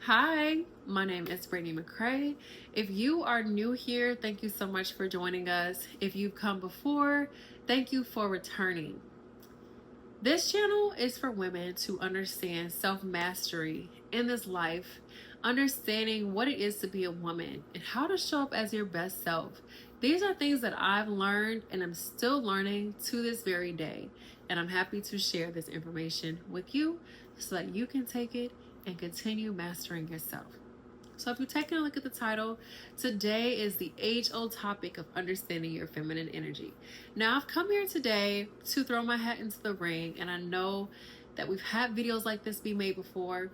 Hi, my name is Brittany McCrae. If you are new here, thank you so much for joining us. If you've come before, thank you for returning. This channel is for women to understand self-mastery in this life, understanding what it is to be a woman and how to show up as your best self. These are things that I've learned and I'm still learning to this very day. And I'm happy to share this information with you so that you can take it and continue mastering yourself. So if you're taking a look at the title, today is the age-old topic of understanding your feminine energy. Now, I've come here today to throw my hat into the ring, and I know that we've had videos like this be made before,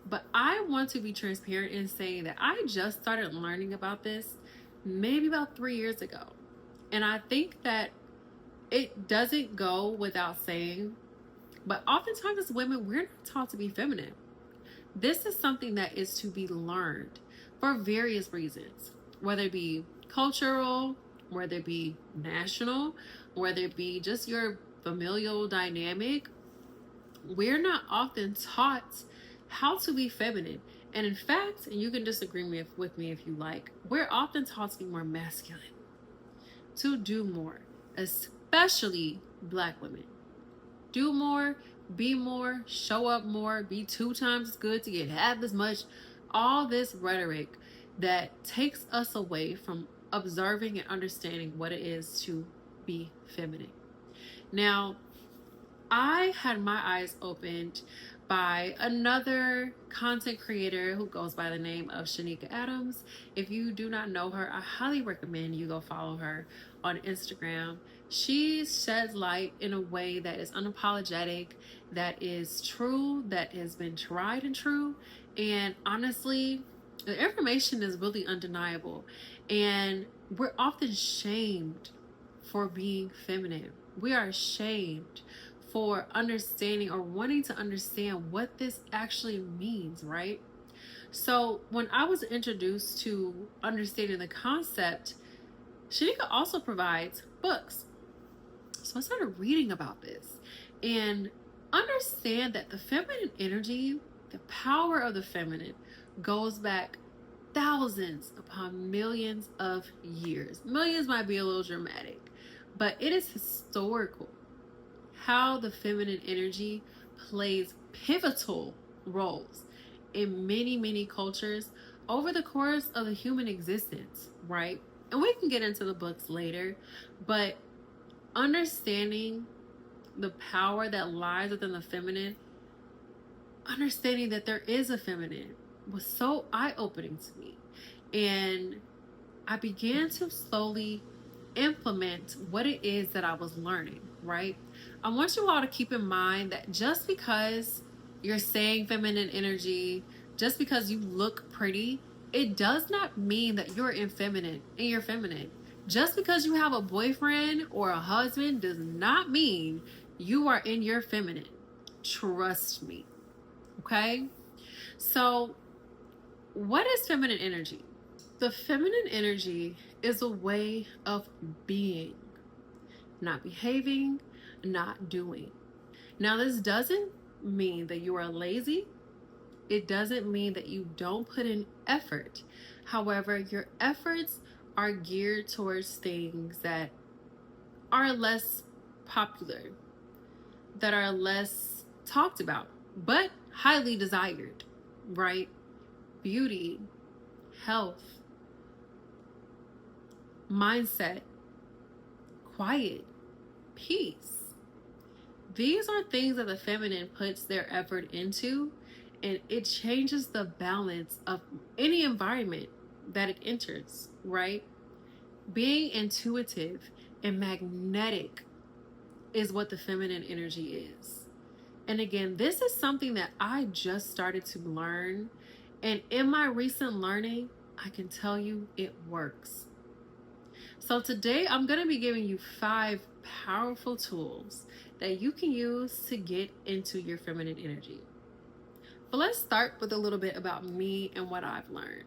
but I want to be transparent in saying that I just started learning about this maybe about 3 years ago. And I think that it doesn't go without saying, but oftentimes as women, we're not taught to be feminine. This is something that is to be learned for various reasons, whether it be cultural, whether it be national, whether it be just your familial dynamic. We're not often taught how to be feminine. And in fact, and you can disagree with me if you like, we're often taught to be more masculine, to do more, especially Black women. Do more, be more, show up more, be 2 times as good to get half as much. All this rhetoric that takes us away from observing and understanding what it is to be feminine. Now, I had my eyes opened by another content creator who goes by the name of Shanika Adams. If you do not know her, I highly recommend you go follow her on Instagram. She sheds light in a way that is unapologetic, that is true, that has been tried and true. And honestly, the information is really undeniable. And we're often shamed for being feminine. We are shamed for understanding or wanting to understand what this actually means, right? So when I was introduced to understanding the concept, Shanika also provides books. So I started reading about this and understand that the feminine energy, the power of the feminine, goes back thousands upon millions of years. Millions might be a little dramatic, but it is historical how the feminine energy plays pivotal roles in many cultures over the course of the human existence, right? And we can get into the books later, but understanding the power that lies within the feminine, understanding that there is a feminine, was so eye-opening to me. And I began to slowly implement what it is that I was learning, right? I want you all to keep in mind that just because you're saying feminine energy, just because you look pretty, it does not mean that you're effeminate and you're feminine. Just because you have a boyfriend or a husband does not mean you are in your feminine. Trust me. Okay? So, what is feminine energy? The feminine energy is a way of being, not behaving, not doing. Now, this doesn't mean that you are lazy. It doesn't mean that you don't put in effort. However, your efforts are geared towards things that are less popular, that are less talked about, but highly desired, right? Beauty, health, mindset, quiet, peace. These are things that the feminine puts their effort into, and it changes the balance of any environment that it enters, right? Being intuitive and magnetic is what the feminine energy is. And again, this is something that I just started to learn. And in my recent learning, I can tell you it works. So today I'm going to be giving you 5 powerful tools that you can use to get into your feminine energy. But let's start with a little bit about me and what I've learned.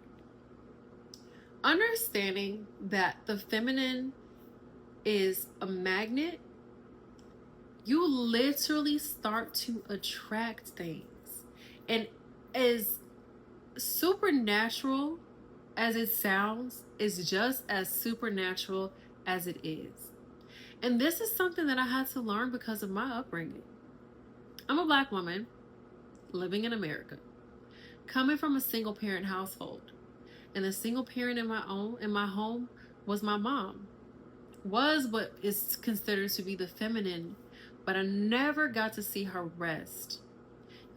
Understanding that the feminine is a magnet, you literally start to attract things. And as Supernatural as it sounds is just as supernatural as it is. And this is something that I had to learn because of my upbringing. I'm a Black woman living in America, coming from a single parent household. And the single parent in my home was my mom. Was what is considered to be the feminine, but I never got to see her rest.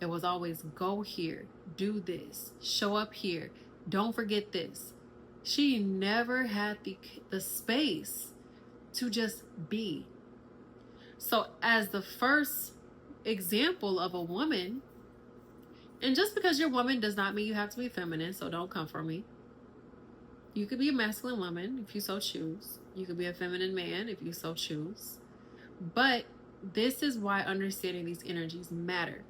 It was always go here, do this, show up here, don't forget this. She never had the space to just be. So as the first example of a woman, and just because you're a woman does not mean you have to be feminine, so don't come for me. You could be a masculine woman if you so choose. You could be a feminine man if you so choose. But this is why understanding these energies matter.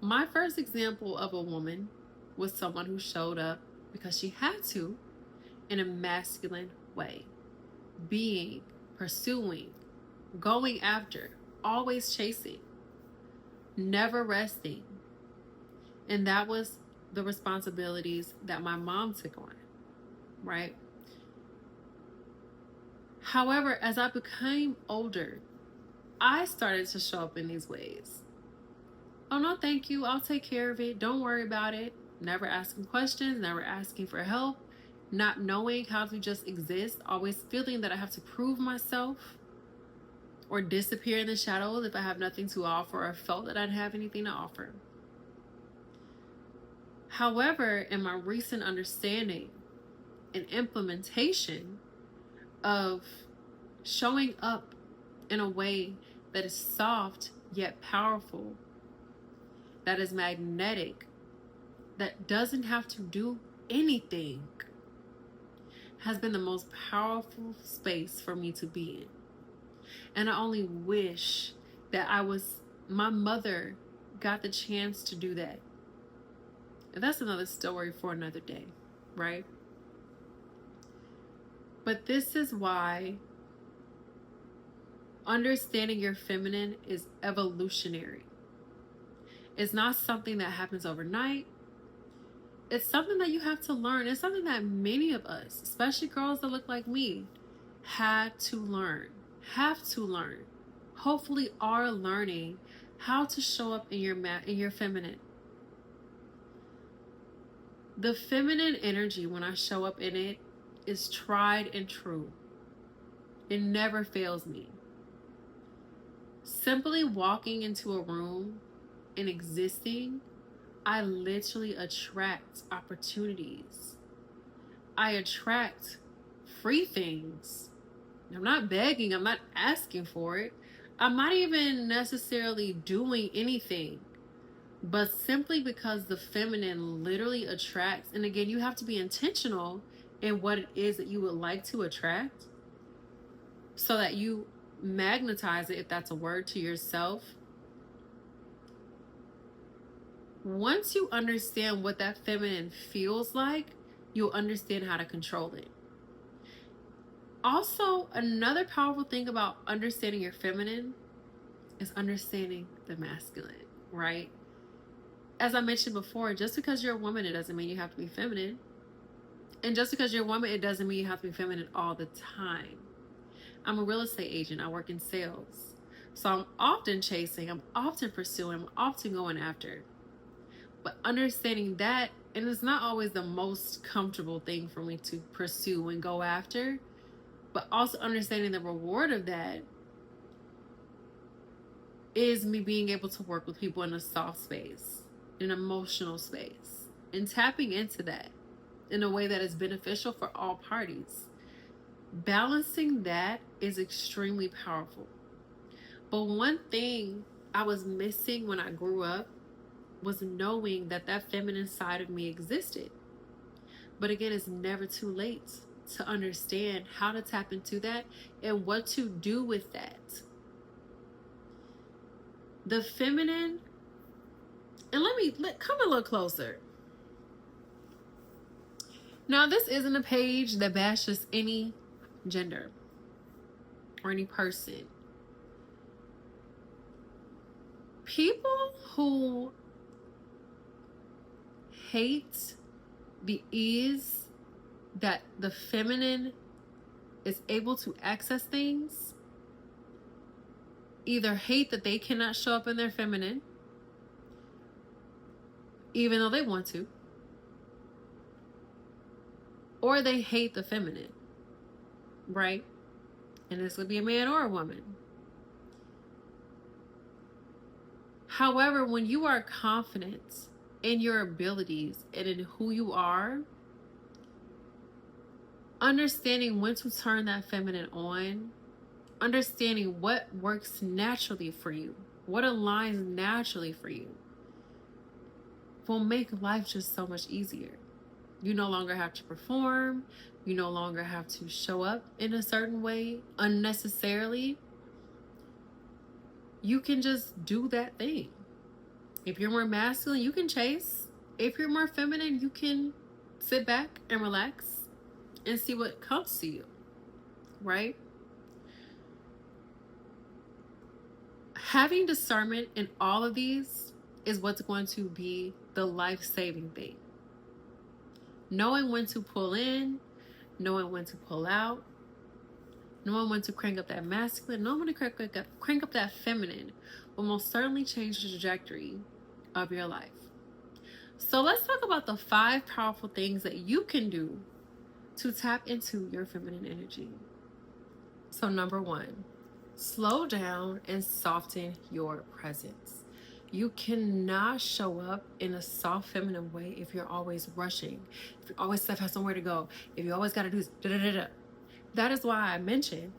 My first example of a woman was someone who showed up because she had to in a masculine way. Being, pursuing, going after, always chasing, never resting. And that was the responsibilities that my mom took on, right? However, as I became older, I started to show up in these ways. Oh, no, thank you. I'll take care of it. Don't worry about it. Never asking questions, never asking for help, not knowing how to just exist, always feeling that I have to prove myself or disappear in the shadows if I have nothing to offer or felt that I didn't have anything to offer. However, in my recent understanding and implementation of showing up in a way that is soft yet powerful, that is magnetic, that doesn't have to do anything, has been the most powerful space for me to be in. And I only wish that my mother got the chance to do that. And that's another story for another day, right? But this is why understanding your feminine is evolutionary. It's not something that happens overnight. It's something that you have to learn. It's something that many of us, especially girls that look like me, had to learn, have to learn, hopefully are learning how to show up in your feminine. The feminine energy, when I show up in it, is tried and true. It never fails me. Simply walking into a room and existing, I literally attract opportunities. I attract free things. I'm not begging, I'm not asking for it. I'm not even necessarily doing anything. But simply because the feminine literally attracts, and again, you have to be intentional in what it is that you would like to attract so that you magnetize it, if that's a word, to yourself. Once you understand what that feminine feels like, you'll understand how to control it. Also, another powerful thing about understanding your feminine is understanding the masculine, right? As I mentioned before, just because you're a woman, it doesn't mean you have to be feminine. And just because you're a woman, it doesn't mean you have to be feminine all the time. I'm a real estate agent. I work in sales. So I'm often chasing, I'm often pursuing, I'm often going after. But understanding that, and it's not always the most comfortable thing for me to pursue and go after, but also understanding the reward of that is me being able to work with people in a soft space, an emotional space, and tapping into that in a way that is beneficial for all parties. Balancing that is extremely powerful. But one thing I was missing when I grew up was knowing that that feminine side of me existed. But again, it's never too late to understand how to tap into that and what to do with that. The feminine, and come a little closer. Now, this isn't a page that bashes any gender or any person. People who hate the ease that the feminine is able to access things, either hate that they cannot show up in their feminine, even though they want to, or they hate the feminine, right? And this would be a man or a woman. However, when you are confident in your abilities and in who you are, understanding when to turn that feminine on, understanding what works naturally for you, what aligns naturally for you, will make life just so much easier. You no longer have to perform. You no longer have to show up in a certain way unnecessarily. You can just do that thing. If you're more masculine, you can chase. If you're more feminine, you can sit back and relax and see what comes to you, right? Having discernment in all of these is what's going to be the life-saving thing. Knowing when to pull in, knowing when to pull out, knowing when to crank up that masculine, knowing when to crank up that feminine will most certainly change the trajectory of your life. So let's talk about the 5 powerful things that you can do to tap into your feminine energy. So number 1, slow down and soften your presence. You cannot show up in a soft feminine way if you're always rushing, if you always stuff has somewhere to go, if you always got to do da-da-da-da. That is why I mentioned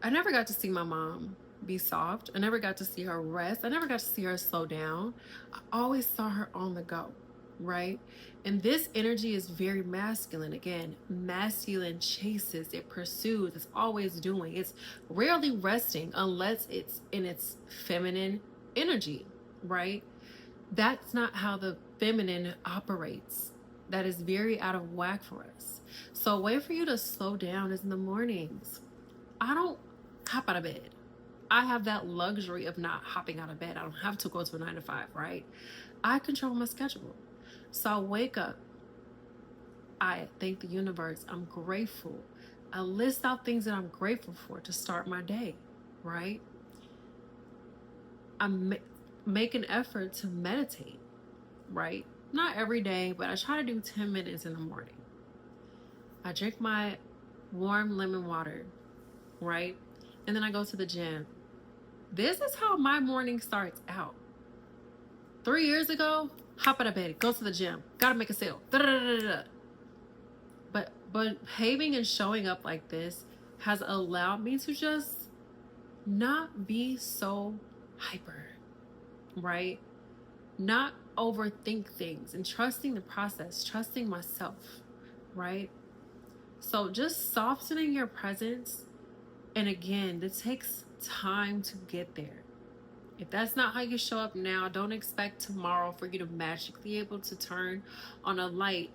I never got to see my mom be soft. I never got to see her rest. I never got to see her slow down. I always saw her on the go, right? And this energy is very masculine. Again, masculine chases, it pursues, it's always doing. It's rarely resting unless it's in its feminine energy, right? That's not how the feminine operates. That is very out of whack for us. So a way for you to slow down is in the mornings. I don't hop out of bed. I have that luxury of not hopping out of bed. I don't have to go to a 9 to 5, right? I control my schedule. So I wake up. I thank the universe. I'm grateful. I list out things that I'm grateful for to start my day, right? I make an effort to meditate, right? Not every day, but I try to do 10 minutes in the morning. I drink my warm lemon water, right? And then I go to the gym. This is how my morning starts out. 3 years ago, hop out of bed, go to the gym, gotta make a sale. But behaving and showing up like this has allowed me to just not be so hyper, right? Not overthink things and trusting the process, trusting myself, right? So just softening your presence. And again, this takes time to get there. If that's not how you show up now, don't expect tomorrow for you to magically be able to turn on a light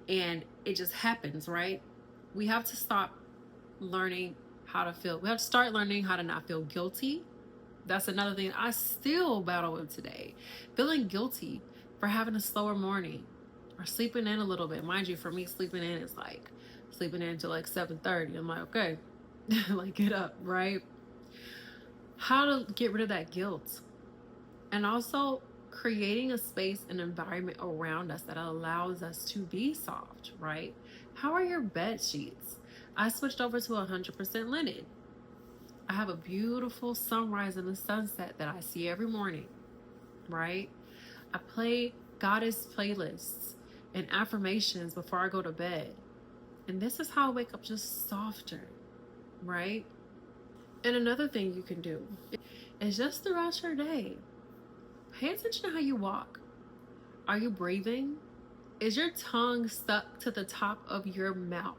and it just happens, right? We have to stop learning how to feel. We have to start learning how to not feel guilty. That's another thing I still battle with today. Feeling guilty for having a slower morning or sleeping in a little bit. Mind you, for me, sleeping in is like sleeping in until like 7:30. I'm like, okay, like get up, right? How to get rid of that guilt. And also creating a space and environment around us that allows us to be soft, right? How are your bed sheets? I switched over to 100% linen. I have a beautiful sunrise and a sunset that I see every morning, right? I play goddess playlists and affirmations before I go to bed. And this is how I wake up just softer, right? And another thing you can do is just throughout your day, pay attention to how you walk. Are you breathing? Is your tongue stuck to the top of your mouth?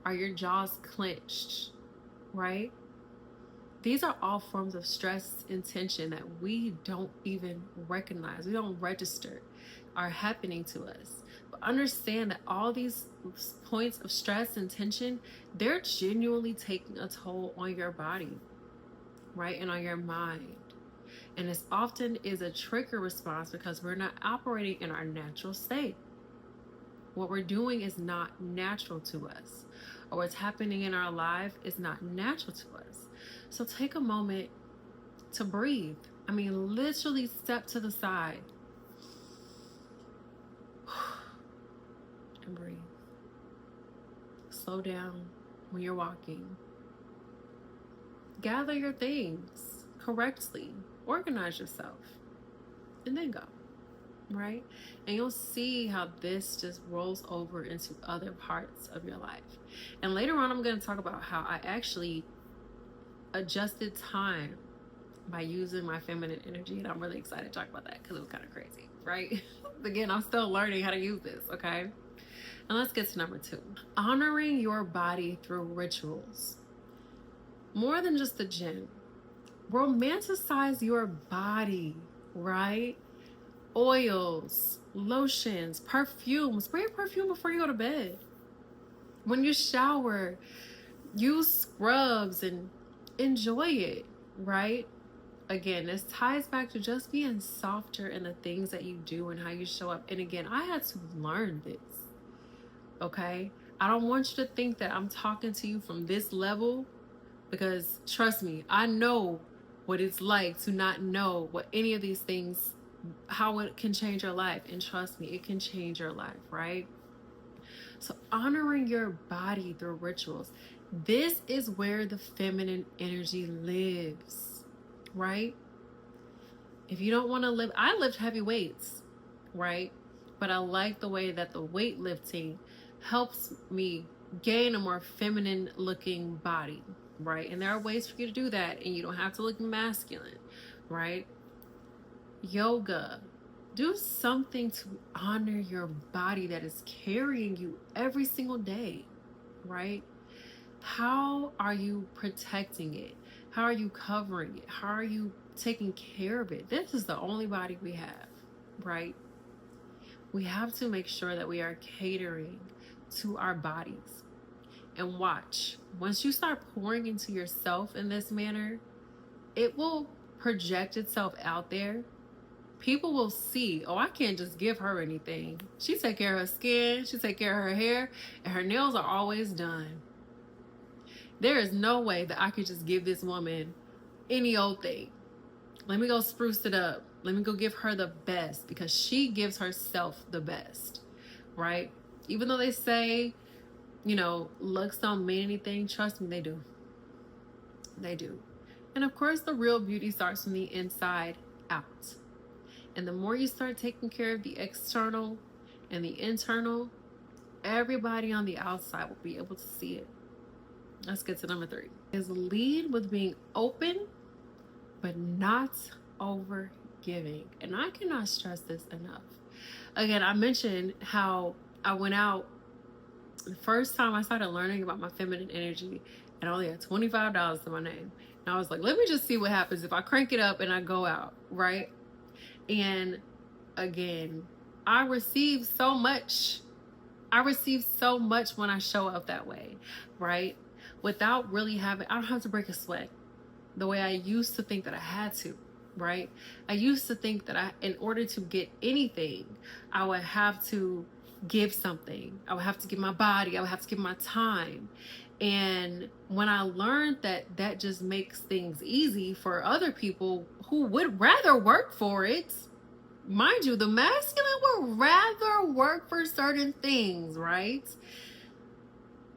Are your jaws clenched, right? These are all forms of stress and tension that we don't even recognize. We don't register are happening to us. But understand that all these points of stress and tension, they're genuinely taking a toll on your body, right? And on your mind. And this often is a trigger response because we're not operating in our natural state. What we're doing is not natural to us, or what's happening in our life is not natural to us. So take a moment to breathe. I mean, literally step to the side and breathe. Slow down when you're walking. Gather your things correctly. Organize yourself. And then go. Right? And you'll see how this just rolls over into other parts of your life. And later on, I'm going to talk about how I actually adjusted time by using my feminine energy. And I'm really excited to talk about that because it was kind of crazy, right? Again, I'm still learning how to use this, okay? And let's get to number 2. Honoring your body through rituals. More than just the gym. Romanticize your body, right? Oils, lotions, perfume. Spray perfume before you go to bed. When you shower, use scrubs and enjoy it, right? Again, this ties back to just being softer in the things that you do and how you show up. And again, I had to learn this, okay? I don't want you to think that I'm talking to you from this level, because trust me, I know what it's like to not know what any of these things, how it can change your life. And trust me, it can change your life, right? So honoring your body through rituals. This is where the feminine energy lives, right? If you don't want to live, I lift heavy weights, right? But I like the way that the weightlifting helps me gain a more feminine looking body, right? And there are ways for you to do that, and you don't have to look masculine, right? Yoga. Do something to honor your body that is carrying you every single day, right? How are you protecting it? How are you covering it? How are you taking care of it? This is the only body we have, right? We have to make sure that we are catering to our bodies. And watch, once you start pouring into yourself in this manner, it will project itself out there. People will see, oh, I can't just give her anything. She take care of her skin, she take care of her hair, and her nails are always done. There is no way that I could just give this woman any old thing. Let me go spruce it up. Let me go give her the best, because she gives herself the best, right? Even though they say, you know, looks don't mean anything, trust me, they do. They do. And of course, the real beauty starts from the inside out. And the more you start taking care of the external and the internal, everybody on the outside will be able to see it. Let's get to number 3. Is lead with being open, but not over giving. And I cannot stress this enough. Again, I mentioned how I went out the first time I started learning about my feminine energy, and I only had $25 to my name. And I was like, let me just see what happens if I crank it up and I go out, right? And again, I receive so much. I receive so much when I show up that way, right? Without really having, I don't have to break a sweat the way I used to think that I had to, right? I used to think that in order to get anything, I would have to give something. I would have to give my body. I would have to give my time. And when I learned that that just makes things easy for other people who would rather work for it, mind you, the masculine would rather work for certain things, right?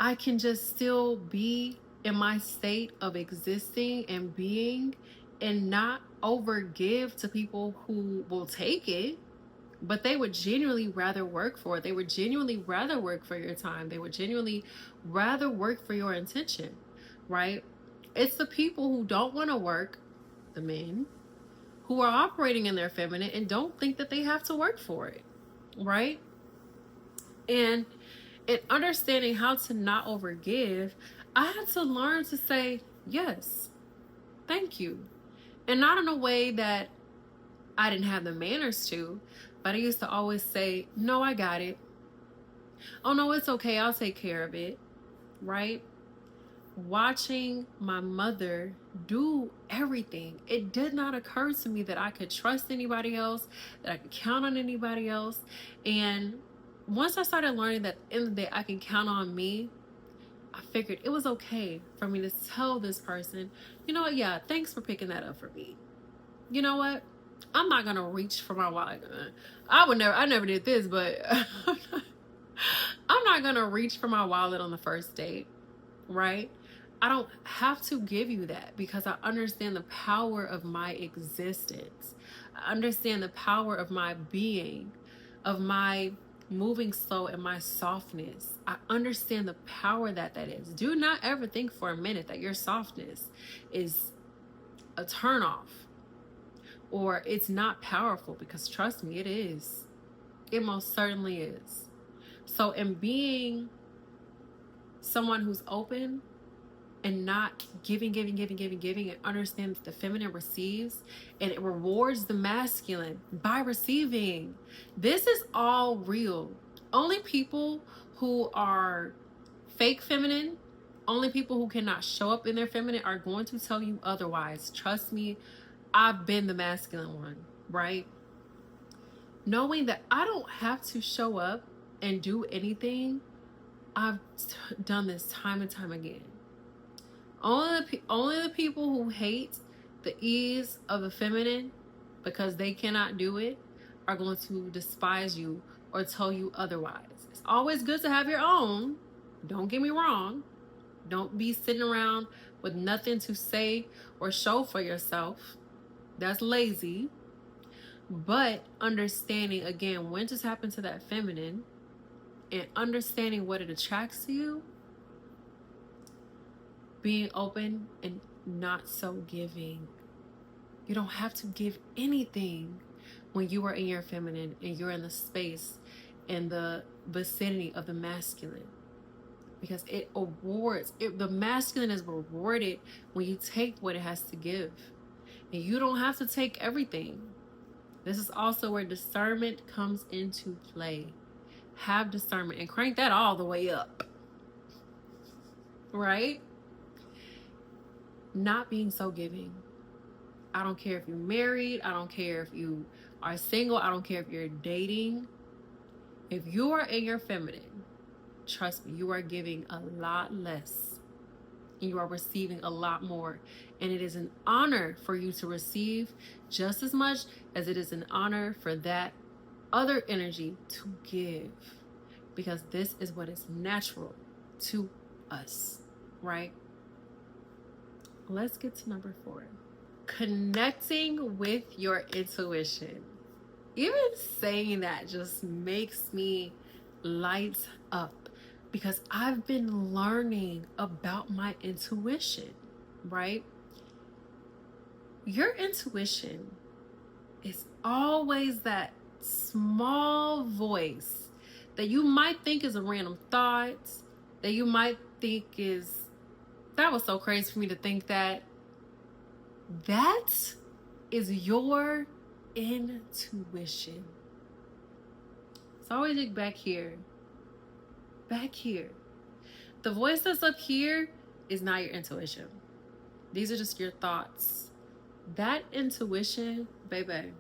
I can just still be in my state of existing and being and not overgive to people who will take it, but they would genuinely rather work for it. They would genuinely rather work for your time. They would genuinely rather work for your intention, right? It's the people who don't want to work, the men, who are operating in their feminine and don't think that they have to work for it, right? And in understanding how to not overgive, I had to learn to say, yes, thank you. And not in a way that I didn't have the manners to, but I used to always say, no, I got it. Oh, no, it's okay. I'll take care of it, right? watching my mother do everything, it did not occur to me that I could trust anybody else, that I could count on anybody else. And once I started learning that in the day I can count on me, I figured it was okay for me to tell this person, you know what, yeah, thanks for picking that up for me. You know what? I'm not gonna reach for my wallet. I never did this, but I'm not gonna reach for my wallet on the first date, right? I don't have to give you that because I understand the power of my existence. I understand the power of my being, of my moving slow and my softness. I understand the power that is. Do not ever think for a minute that your softness is a turnoff or it's not powerful, because trust me, it is. It most certainly is. So in being someone who's open and not giving, and understand that the feminine receives and it rewards the masculine by receiving. This is all real. Only people who are fake feminine, only people who cannot show up in their feminine are going to tell you otherwise. Trust me, I've been the masculine one, right? Knowing that I don't have to show up and do anything, I've done this time and time again. Only the people who hate the ease of the feminine because they cannot do it are going to despise you or tell you otherwise. It's always good to have your own. Don't get me wrong. Don't be sitting around with nothing to say or show for yourself. That's lazy. But understanding, again, when to tap into that feminine and understanding what it attracts to you, being open and not so giving. You don't have to give anything when you are in your feminine and you're in the space and the vicinity of the masculine, because it awards it. The masculine is rewarded when you take what it has to give, and you don't have to take everything. This is also where discernment comes into play. Have discernment and crank that all the way up, right? Not being so giving. I don't care if you're married. I don't care if you are single. I don't care if you're dating. If you are in your feminine, trust me, you are giving a lot less and you are receiving a lot more. And it is an honor for you to receive just as much as it is an honor for that other energy to give, because this is what is natural to us, right? Let's get to number 4. Connecting with your intuition. Even saying that just makes me light up, because I've been learning about my intuition, right? Your intuition is always that small voice that you might think is a random thought, that you might think is, that was so crazy for me to think that. That is your intuition. So always look back here. Back here. The voice that's up here is not your intuition. These are just your thoughts. That intuition, baby.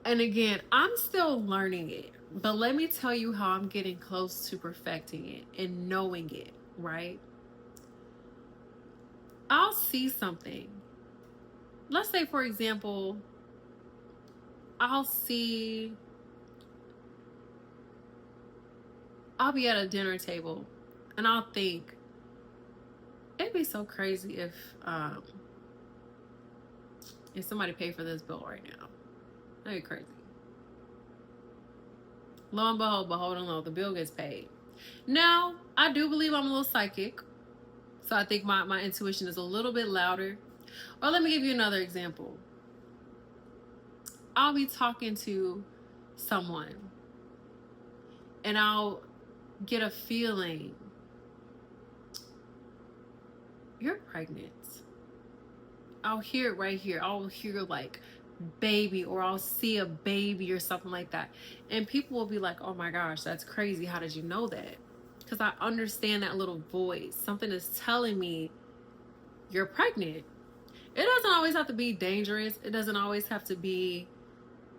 And again, I'm still learning it, but let me tell you how I'm getting close to perfecting it and knowing it, right? I'll see something. Let's say, for example, I'll be at a dinner table and I'll think, it'd be so crazy if somebody paid for this bill right now. That'd be crazy. Lo and behold and lo, the bill gets paid. Now, I do believe I'm a little psychic, so I think my intuition is a little bit louder. Or let me give you another example. I'll be talking to someone and I'll get a feeling, you're pregnant. I'll hear it right here. I'll hear like baby, or I'll see a baby or something like that. And people will be like, oh my gosh, that's crazy. How did you know that? because I understand that little voice. Something is telling me you're pregnant. It doesn't always have to be dangerous. It doesn't always have to be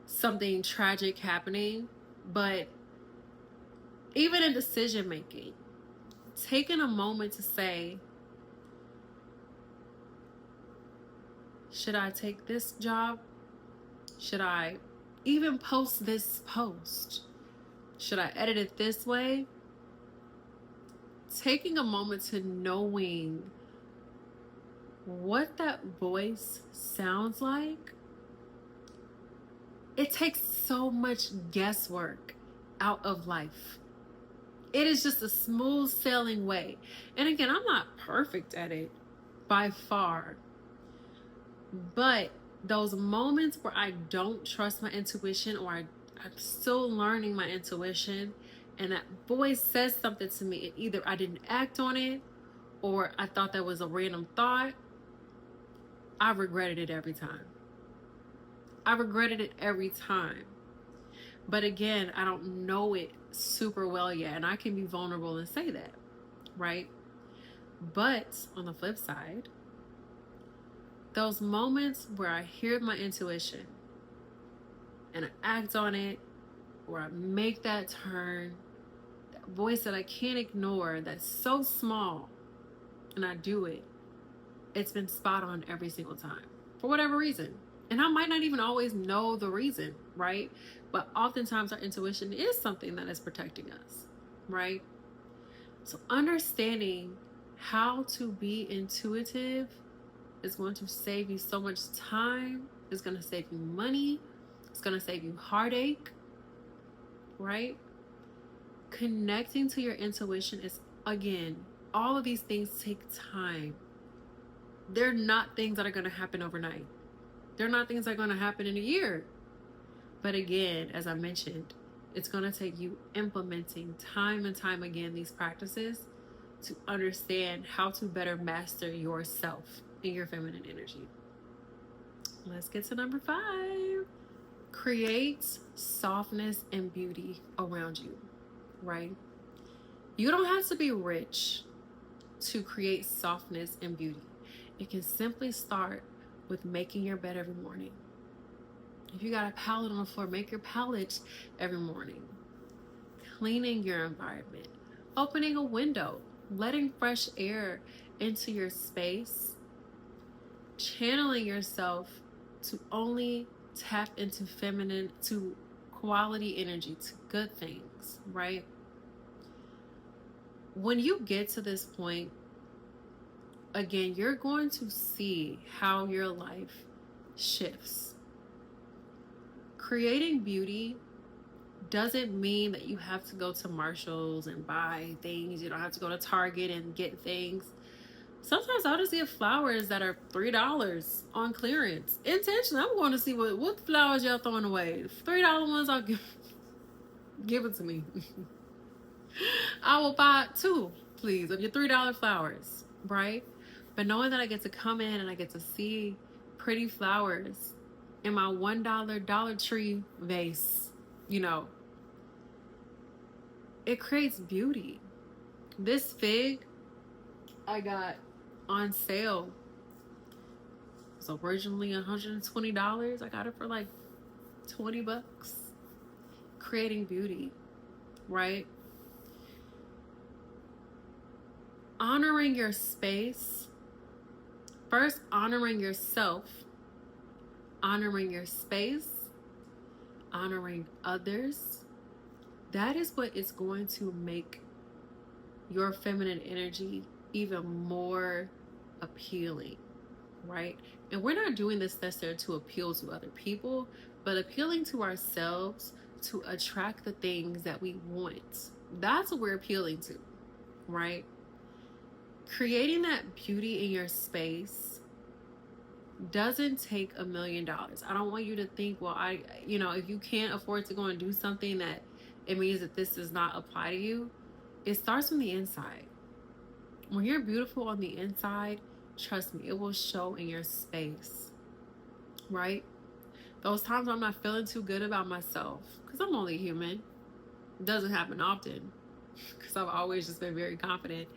something tragic happening. But even in decision making, taking a moment to say, should I take this job? Should I even post this post? Should I edit it this way? Taking a moment to knowing what that voice sounds like, it takes so much guesswork out of life. It is just a smooth sailing way. And again, I'm not perfect at it by far. But those moments where I don't trust my intuition, or I'm still learning my intuition, and that voice says something to me, and either I didn't act on it, or I thought that was a random thought, I regretted it every time. I regretted it every time. But again, I don't know it super well yet, and I can be vulnerable and say that, right? But on the flip side, those moments where I hear my intuition and I act on it, or I make that turn, that voice that I can't ignore, that's so small, and I do it, it's been spot on every single time for whatever reason. And I might not even always know the reason, right? But oftentimes our intuition is something that is protecting us, right? So understanding how to be intuitive is going to save you so much time. It's going to save you money. It's going to save you heartache, right? Connecting to your intuition is, again, all of these things take time. They're not things that are going to happen overnight. They're not things that are going to happen in a year. But again, as I mentioned, it's going to take you implementing time and time again these practices to understand how to better master yourself and your feminine energy. Let's get to number 5. Create softness and beauty around you, right? You don't have to be rich to create softness and beauty. It can simply start with making your bed every morning. If you got a pallet on the floor, make your pallet every morning. Cleaning your environment, opening a window, letting fresh air into your space, channeling yourself to only tap into feminine, to quality energy, to good things, right? When you get to this point, again, you're going to see how your life shifts. Creating beauty doesn't mean that you have to go to Marshalls and buy things. You don't have to go to Target and get things. Sometimes I'll just get flowers that are $3 on clearance. Intentionally, I'm going to see what flowers y'all throwing away. $3 ones, I'll give it to me. I will buy 2, please, of your $3 flowers, right? But knowing that I get to come in and I get to see pretty flowers in my $1 Dollar Tree vase, you know, it creates beauty. This fig I got on sale. It was originally $120. I got it for like $20. Creating beauty, right? Honoring your space. First, honoring yourself, honoring your space, honoring others. That is what is going to make your feminine energy even more appealing, right? And we're not doing this necessarily to appeal to other people, but appealing to ourselves to attract the things that we want. That's what we're appealing to, right? Creating that beauty in your space doesn't take $1 million. I don't want you to think, well, if you can't afford to go and do something, that it means that this does not apply to you. It starts from the inside. When you're beautiful on the inside, trust me, it will show in your space, right? Those times I'm not feeling too good about myself, because I'm only human. It doesn't happen often. because I've always just been very confident,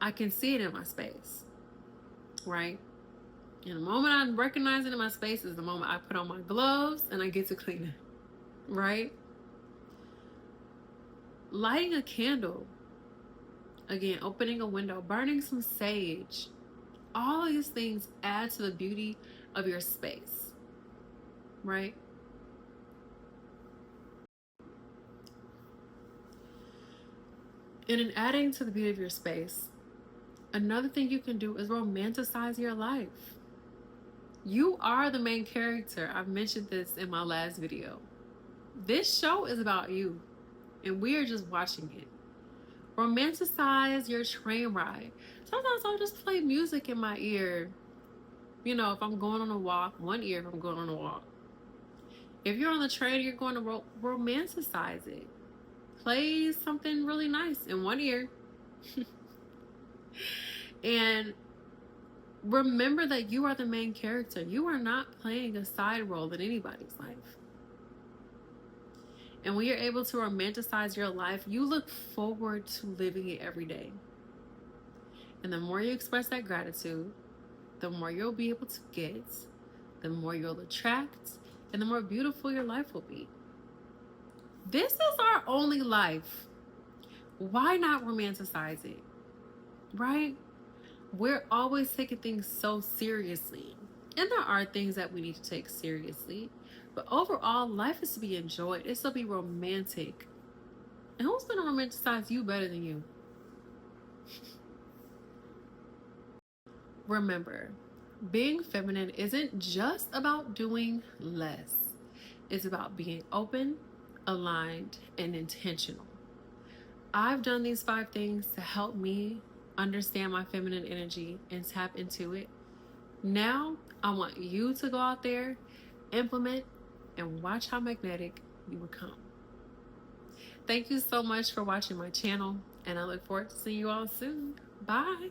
I can see it in my space, right? And the moment I recognize it in my space is the moment I put on my gloves and I get to clean it, right? Lighting a candle, again, opening a window, burning some sage, all of these things add to the beauty of your space, right? And in adding to the beauty of your space, another thing you can do is romanticize your life. You are the main character. I've mentioned this in my last video. This show is about you, and we are just watching it. Romanticize your train ride. Sometimes I'll just play music in my ear. You know, if I'm going on a walk, one ear if I'm going on a walk. If you're on the train, you're going to romanticize it. Play something really nice in one ear. And remember that you are the main character. You are not playing a side role in anybody's life. And when you're able to romanticize your life, you look forward to living it every day. And the more you express that gratitude, the more you'll be able to get, the more you'll attract, and the more beautiful your life will be. This is our only life. Why not romanticize it? Right? We're always taking things so seriously. And there are things that we need to take seriously. But overall, life is to be enjoyed. It's to be romantic. And who's going to romanticize you better than you? Remember, being feminine isn't just about doing less. It's about being open, aligned, and intentional. I've done these 5 things to help me understand my feminine energy and tap into it. Now, I want you to go out there, implement, and watch how magnetic you become. Thank you so much for watching my channel, and I look forward to seeing you all soon. Bye.